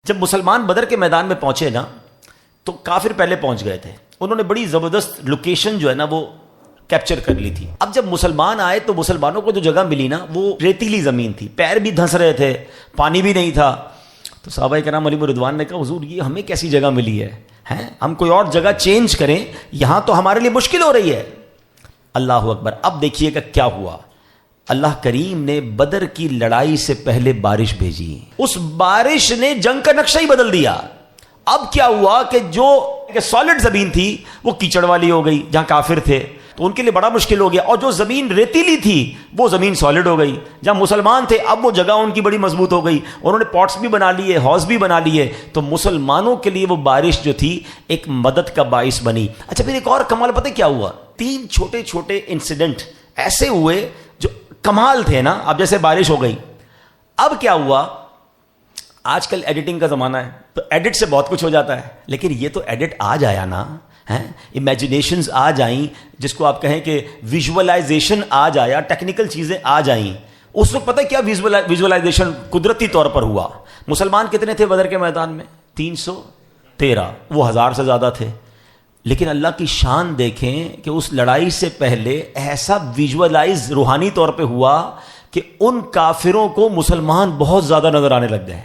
جب مسلمان بدر کے میدان میں پہنچے نا تو کافر پہلے پہنچ گئے تھے. انہوں نے بڑی زبردست لوکیشن جو ہے نا وہ کیپچر کر لی تھی. اب جب مسلمان آئے تو مسلمانوں کو جو جگہ ملی نا وہ ریتیلی زمین تھی, پیر بھی دھنس رہے تھے, پانی بھی نہیں تھا. تو صحابہ کرام علیہ رضوان نے کہا حضور یہ ہمیں کیسی جگہ ملی ہے, ہم کوئی اور جگہ چینج کریں, یہاں تو ہمارے لیے مشکل ہو رہی ہے. اللہ اکبر. اب دیکھیے کہ کیا ہوا. اللہ کریم نے بدر کی لڑائی سے پہلے بارش بھیجی. اس بارش نے جنگ کا نقشہ ہی بدل دیا. اب کیا ہوا کہ جو سالڈ زمین تھی وہ کیچڑ والی ہو گئی, جہاں کافر تھے تو ان کے لیے بڑا مشکل ہو گیا, اور جو زمین ریتیلی تھی وہ زمین سالڈ ہو گئی. جہاں مسلمان تھے اب وہ جگہ ان کی بڑی مضبوط ہو گئی, انہوں نے پاٹس بھی بنا لیے, ہاؤس بھی بنا لیے. تو مسلمانوں کے لیے وہ بارش جو تھی ایک مدد کا باعث بنی. اچھا پھر ایک اور کمال پتہ کیا ہوا, 3 چھوٹے چھوٹے انسیڈنٹ ایسے ہوئے جو کمال تھے نا. اب جیسے بارش ہو گئی, اب کیا ہوا, آج کل ایڈیٹنگ کا زمانہ ہے تو ایڈٹ سے بہت کچھ ہو جاتا ہے, لیکن یہ تو ایڈٹ آ جایا نا, امیجنیشنز آ جائیں, جس کو آپ کہیں کہ ویژولائزیشن آ جایا, ٹیکنیکل چیزیں آ جائیں. اس وقت پتہ کیا ویژولائزیشن قدرتی طور پر ہوا. مسلمان کتنے تھے بدر کے میدان میں؟ 313. وہ 1000 سے زیادہ تھے. لیکن اللہ کی شان دیکھیں کہ اس لڑائی سے پہلے ایسا ویژولائز روحانی طور پہ ہوا کہ ان کافروں کو مسلمان بہت زیادہ نظر آنے لگ گئے.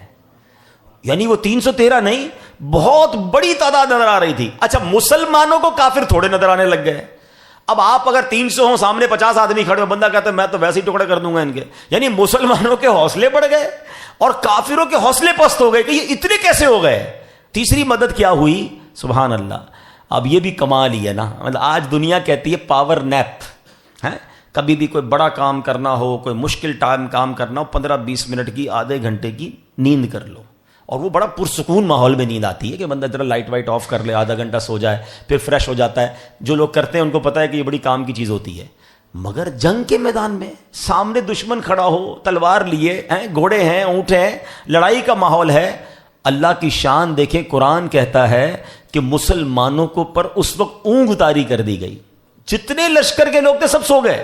یعنی وہ 313 نہیں, بہت بڑی تعداد نظر آ رہی تھی. اچھا مسلمانوں کو کافر تھوڑے نظر آنے لگ گئے. اب آپ اگر 300 ہوں, سامنے 50 آدمی کھڑے ہو, بندہ کہتا ہے میں تو ویسے ہی ٹکڑے کر دوں گا ان کے. یعنی مسلمانوں کے حوصلے بڑھ گئے اور کافروں کے حوصلے پست ہو گئے کہ یہ اتنے کیسے ہو گئے. تیسری مدد کیا ہوئی, سبحان اللہ. اب یہ بھی کمال ہی ہے نا, مطلب آج دنیا کہتی ہے پاور نیپ. کبھی بھی کوئی بڑا کام کرنا ہو, کوئی مشکل ٹائم کام کرنا ہو, 15-20 منٹ کی, آدھے گھنٹے کی نیند کر لو, اور وہ بڑا پرسکون ماحول میں نیند آتی ہے کہ بندہ ذرا لائٹ وائٹ آف کر لے, آدھا گھنٹہ سو جائے, پھر فریش ہو جاتا ہے. جو لوگ کرتے ہیں ان کو پتہ ہے کہ یہ بڑی کام کی چیز ہوتی ہے. مگر جنگ کے میدان میں سامنے دشمن کھڑا ہو, تلوار لیے, گھوڑے ہیں, اونٹ ہیں, لڑائی کا ماحول ہے. اللہ کی شان دیکھیں, قرآن کہتا ہے کہ مسلمانوں کو پر اس وقت اونگ طاری کر دی گئی. جتنے لشکر کے لوگ تھے سب سو گئے.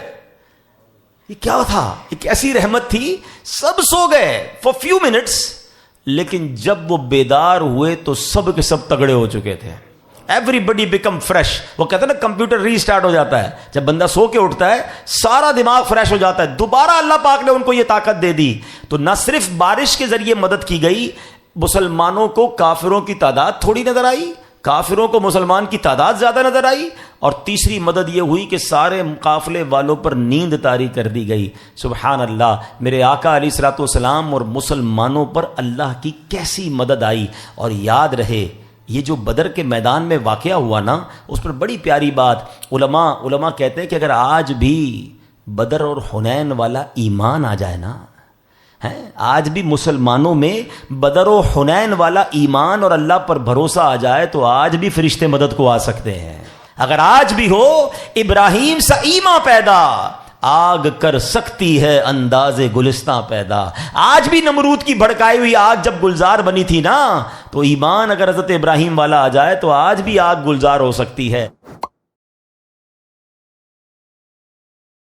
یہ کیا تھا, ایک ایسی رحمت تھی, سب سو گئے فار فیو منٹس. لیکن جب وہ بیدار ہوئے تو سب کے سب تگڑے ہو چکے تھے. ایوری بڈی بیکم فریش. وہ کہتے ہیں نا کمپیوٹر ری اسٹارٹ ہو جاتا ہے, جب بندہ سو کے اٹھتا ہے سارا دماغ فریش ہو جاتا ہے. دوبارہ اللہ پاک نے ان کو یہ طاقت دے دی. تو نہ صرف بارش کے ذریعے مدد کی گئی, مسلمانوں کو کافروں کی تعداد تھوڑی نظر آئی, کافروں کو مسلمان کی تعداد زیادہ نظر آئی, اور تیسری مدد یہ ہوئی کہ سارے قافلے والوں پر نیند طاری کر دی گئی. سبحان اللہ. میرے آقا علیہ الصلوۃ والسلام اور مسلمانوں پر اللہ کی کیسی مدد آئی. اور یاد رہے یہ جو بدر کے میدان میں واقعہ ہوا نا, اس پر بڑی پیاری بات علماء کہتے ہیں کہ اگر آج بھی بدر اور حنین والا ایمان آ جائے نا, آج بھی مسلمانوں میں بدر و حنین والا ایمان اور اللہ پر بھروسہ آ جائے تو آج بھی فرشتے مدد کو آ سکتے ہیں. اگر آج بھی ہو ابراہیم سا ایمان پیدا, آگ کر سکتی ہے انداز گلستاں پیدا. آج بھی نمرود کی بھڑکائی ہوئی آگ جب گلزار بنی تھی نا, تو ایمان اگر حضرت ابراہیم والا آ جائے تو آج بھی آگ گلزار ہو سکتی ہے.